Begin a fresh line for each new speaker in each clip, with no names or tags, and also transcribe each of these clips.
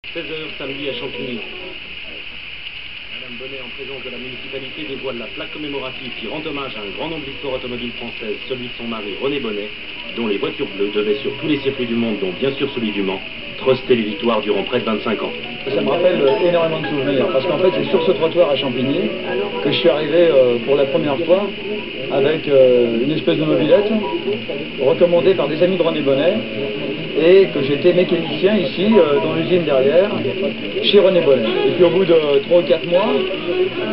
16h samedi à Champigny. Madame Bonnet, en présence de la municipalité, dévoile la plaque commémorative qui rend hommage à un grand nom de l'histoire automobile française, celui de son mari René Bonnet, dont les voitures bleues devaient sur tous les circuits du monde, dont bien sûr celui du Mans, truster les victoires durant près de 25 ans.
Ça me rappelle énormément de souvenirs, parce qu'en fait c'est sur ce trottoir à Champigny que je suis arrivé pour la première fois avec une espèce de mobilette recommandée par des amis de René Bonnet, et que j'étais mécanicien ici dans l'usine derrière chez René Bonnet. Et puis au bout de 3 ou 4 mois,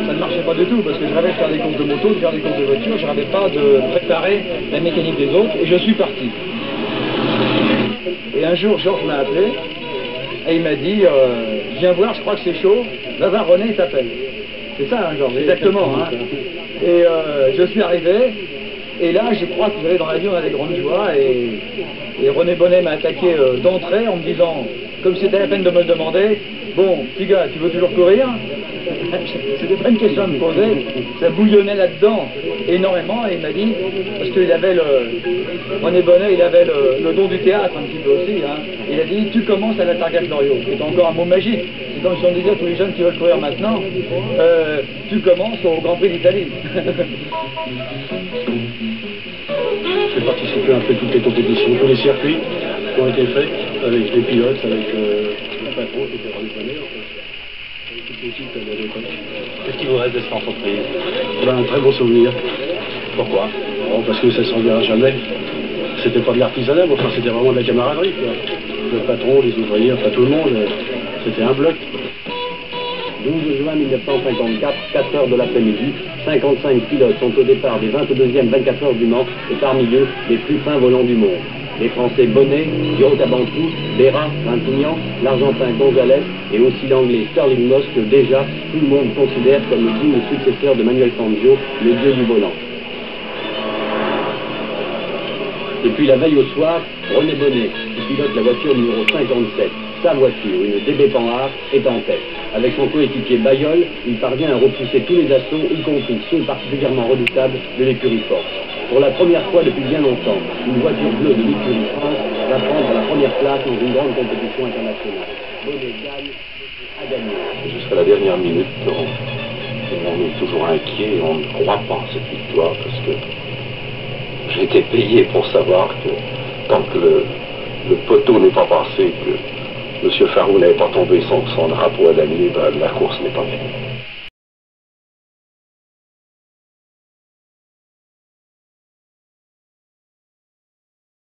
ça ne marchait pas du tout, parce que je rêvais de faire des courses de moto, de faire des courses de voiture, je rêvais pas de préparer la mécanique des autres, et je suis parti. Et un jour Georges m'a appelé et il m'a dit viens voir, je crois que c'est chaud, va voir René, il t'appelle. C'est ça, hein, Georges, exactement. Hein. Et je suis arrivé, et là, je crois que vous savez, dans la vie, on a des grandes joies, et René Bonnet m'a attaqué d'entrée en me disant, comme c'était la peine de me le demander, bon, petit gars, tu veux toujours courir? C'était pas une question à me poser, ça bouillonnait là-dedans énormément, et il m'a dit, parce qu'il avait René Bonnet, il avait le don du théâtre un petit peu aussi, hein, il a dit, tu commences à la Targa Florio, c'est encore un mot magique, c'est comme si on disait à tous les jeunes qui veulent courir maintenant, tu commences au Grand Prix d'Italie.
J'ai participé un peu à toutes les compétitions, tous les circuits qui ont été faits, avec les pilotes, avec le patron qui était René Bonnet, en fait. Toute l'équipe à l'époque.
Qu'est-ce qui vous reste de cette entreprise?
Un très bon souvenir.
Pourquoi?
Bon, parce que ça s'en verra jamais. C'était pas de l'artisanat, mais enfin c'était vraiment de la camaraderie, quoi. Le patron, les ouvriers, enfin tout le monde, c'était un bloc.
12 juin 1954, 4 heures de l'après-midi, 55 pilotes sont au départ des 22e 24 heures du Mans, et parmi eux, les plus fins volants du monde. Les Français Bonnet, Giraud-Cabantou, Béra, Trintignant, l'Argentin Gonzalez et aussi l'Anglais Sterling Moss, que déjà tout le monde considère comme le digne successeur de Manuel Fangio, le dieu du volant. Depuis la veille au soir, René Bonnet, qui pilote la voiture numéro 57, sa voiture, une DB Panhard, est en tête. Avec son coéquipier Bayeul, il parvient à repousser tous les assauts, y compris ceux particulièrement redoutables de l'écurie Force. Pour la première fois depuis bien longtemps, une voiture bleue de l'écurie France va prendre la première place dans une grande compétition internationale. Bonnet gagne, a gagné.
Jusqu'à la dernière minute, on est toujours inquiet et on ne croit pas à cette victoire parce que j'ai été payé pour savoir que tant que le poteau n'est pas passé, que M. Farou n'avait pas tombé son drapeau à damier, ben, la course n'est pas gagnée.